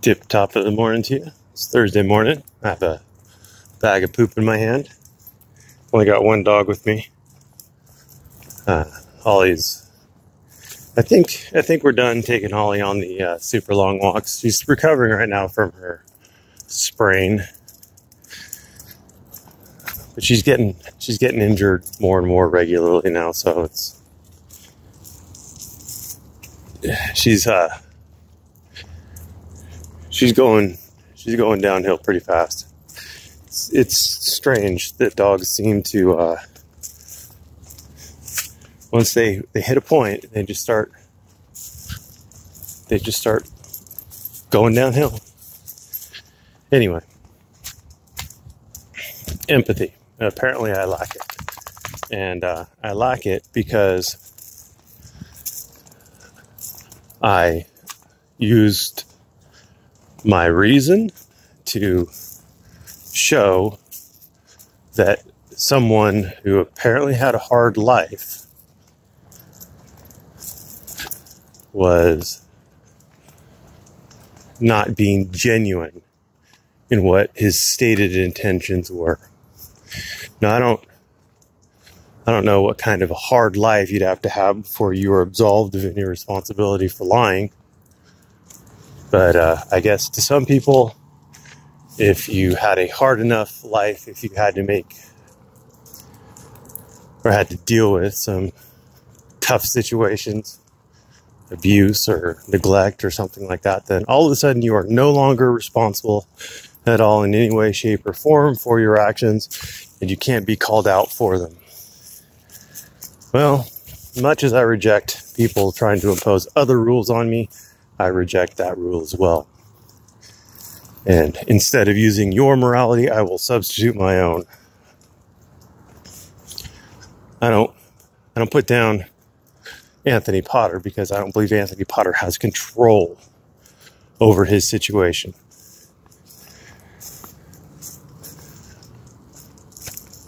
Tip top of the morning to you. It's Thursday morning. I have a bag of poop in my hand. Only got one dog with me. Holly's. I think we're done taking Holly on the super long walks. She's recovering right now from her sprain, but she's getting injured more and more regularly now. So she's going downhill pretty fast. It's strange that dogs seem to once they hit a point, they just start going downhill. Anyway, empathy. Apparently I lack it. And I lack it because I used my reason to show that someone who apparently had a hard life was not being genuine in what his stated intentions were. Now, I don't know what kind of a hard life you'd have to have before you were absolved of any responsibility for lying. But I guess to some people, if you had a hard enough life, if you had to make or had to deal with some tough situations, abuse or neglect or something like that, then all of a sudden you are no longer responsible at all in any way, shape, or form for your actions, and you can't be called out for them. Well, much as I reject people trying to impose other rules on me, I reject that rule as well. And instead of using your morality, I will substitute my own. I don't put down Anthony Potter because I don't believe Anthony Potter has control over his situation.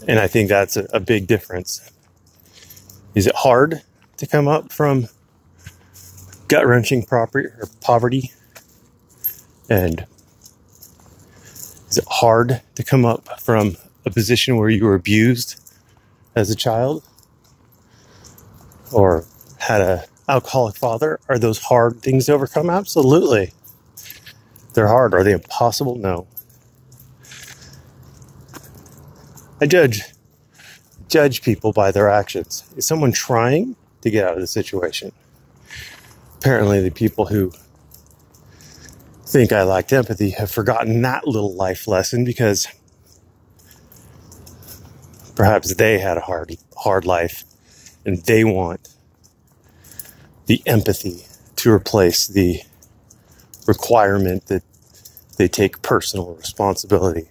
And I think that's a big difference. Is it hard to come up from gut-wrenching poverty? And is it hard to come up from a position where you were abused as a child? Or had an alcoholic father? Are those hard things to overcome? Absolutely. They're hard. Are they impossible? No. I judge people by their actions. Is someone trying to get out of the situation? Apparently the people who think I lacked empathy have forgotten that little life lesson because perhaps they had a hard life and they want the empathy to replace the requirement that they take personal responsibility.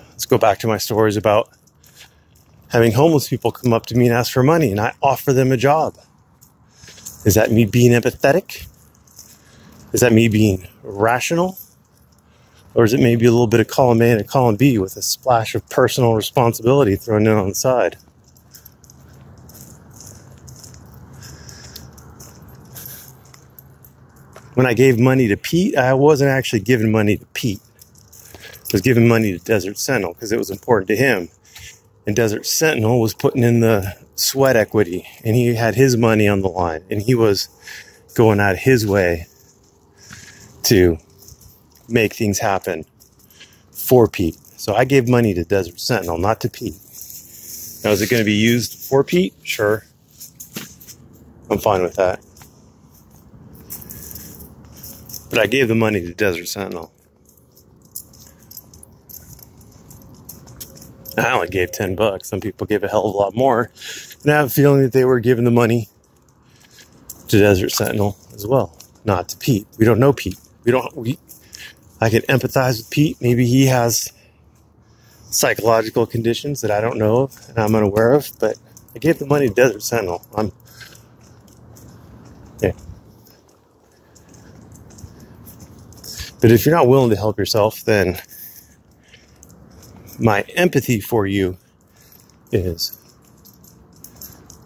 Let's go back to my stories about having homeless people come up to me and ask for money, and I offer them a job. Is that me being empathetic? Is that me being rational? Or is it maybe a little bit of column A and a column B with a splash of personal responsibility thrown in on the side? When I gave money to Pete, I wasn't actually giving money to Pete. I was giving money to Desert Sentinel because it was important to him. And Desert Sentinel was putting in the sweat equity, and he had his money on the line, and he was going out of his way to make things happen for Pete. So I gave money to Desert Sentinel, not to Pete. Now, is it going to be used for Pete? Sure. I'm fine with that. But I gave the money to Desert Sentinel. I only gave $10. Some people gave a hell of a lot more. And I have a feeling that they were giving the money to Desert Sentinel as well, not to Pete. We don't know Pete. I can empathize with Pete. Maybe he has psychological conditions that I don't know of and I'm unaware of, but I gave the money to Desert Sentinel. Yeah. But if you're not willing to help yourself, then my empathy for you is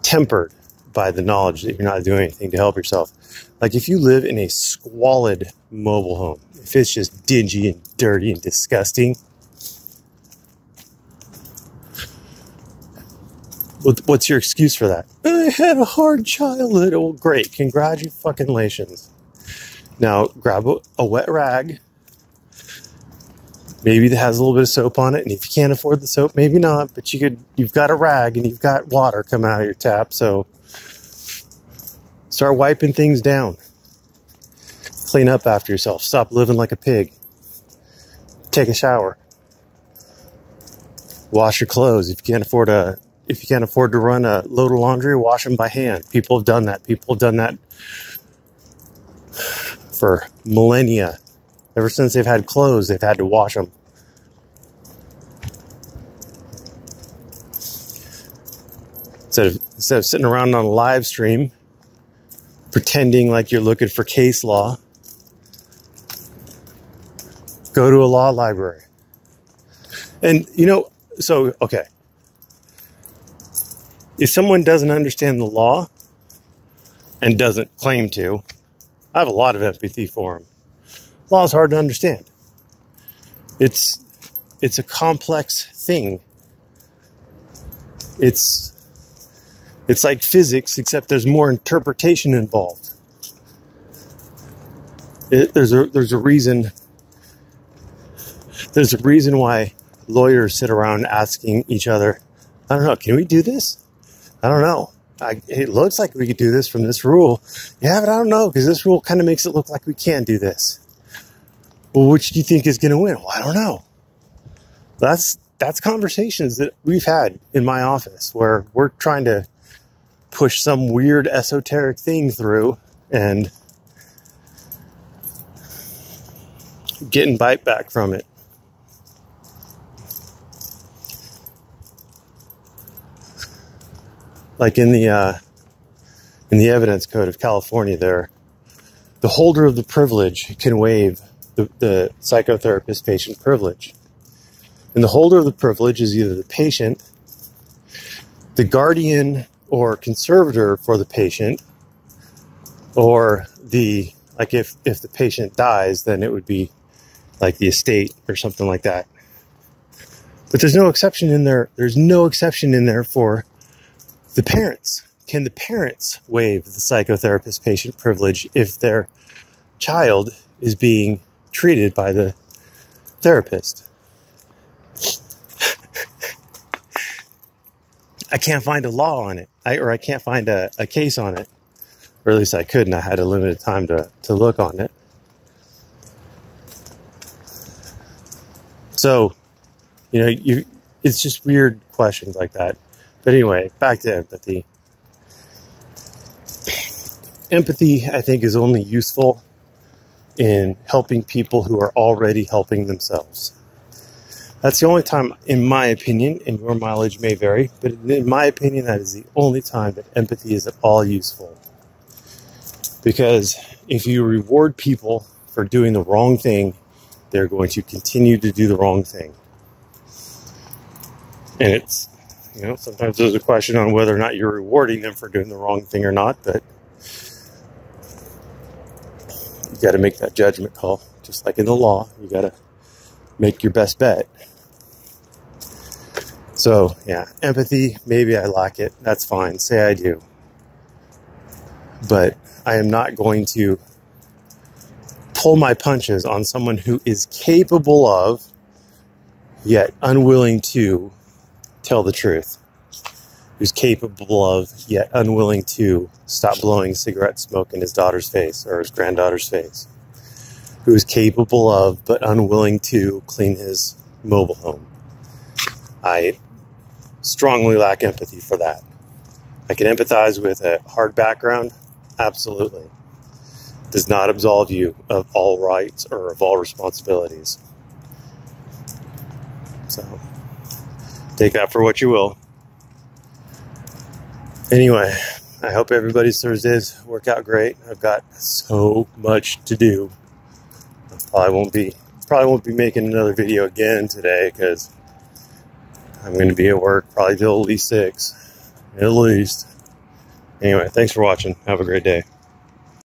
tempered by the knowledge that you're not doing anything to help yourself. Like if you live in a squalid mobile home, if it's just dingy and dirty and disgusting, what's your excuse for that? I had a hard childhood. Oh, great. Congratulations. Now grab a wet rag. Maybe that has a little bit of soap on it. And if you can't afford the soap, maybe not. But you've got a rag and you've got water coming out of your tap. So start wiping things down. Clean up after yourself. Stop living like a pig. Take a shower. Wash your clothes. If you can't afford to run a load of laundry, wash them by hand. People have done that. People have done that for millennia. Ever since they've had clothes, they've had to wash them. Instead of sitting around on a live stream, pretending like you're looking for case law, go to a law library. And, okay. If someone doesn't understand the law and doesn't claim to, I have a lot of empathy for them. Law is hard to understand. It's a complex thing. It's like physics, except there's more interpretation involved. There's a reason why lawyers sit around asking each other, I don't know, can we do this? I don't know. It looks like we could do this from this rule. Yeah, but I don't know, because this rule kind of makes it look like we can't do this. Well, which do you think is going to win? Well, I don't know. That's conversations that we've had in my office where we're trying to push some weird esoteric thing through and getting bite back from it. Like in the evidence code of California there, the holder of the privilege can waive the psychotherapist patient privilege. And the holder of the privilege is either the patient, the guardian or conservator for the patient, or if the patient dies, then it would be like the estate or something like that. But there's no exception in there. There's no exception in there for the parents. Can the parents waive the psychotherapist patient privilege if their child is being treated by the therapist? I can't find a law on it. I can't find a case on it. Or at least I couldn't. I had a limited time to look on it. So, it's just weird questions like that. But anyway, back to empathy. Empathy, I think, is only useful in helping people who are already helping themselves. That's the only time, in my opinion, and your mileage may vary, but in my opinion, that is the only time that empathy is at all useful. Because if you reward people for doing the wrong thing, they're going to continue to do the wrong thing. And it's, sometimes there's a question on whether or not you're rewarding them for doing the wrong thing or not, but you got to make that judgment call. Just like in the law, you got to make your best bet. So, yeah, empathy, maybe I lack it. That's fine. Say I do. But I am not going to pull my punches on someone who is capable of, yet unwilling to, tell the truth. Who's capable of, yet unwilling to, stop blowing cigarette smoke in his daughter's face or his granddaughter's face. Who's capable of, but unwilling to, clean his mobile home. I strongly lack empathy for that. I can empathize with a hard background. Absolutely. Does not absolve you of all rights or of all responsibilities. So, take that for what you will. Anyway, I hope everybody's Thursdays work out great. I've got so much to do. I probably won't be making another video again today because I'm going to be at work probably till at least 6. At least. Anyway, thanks for watching. Have a great day.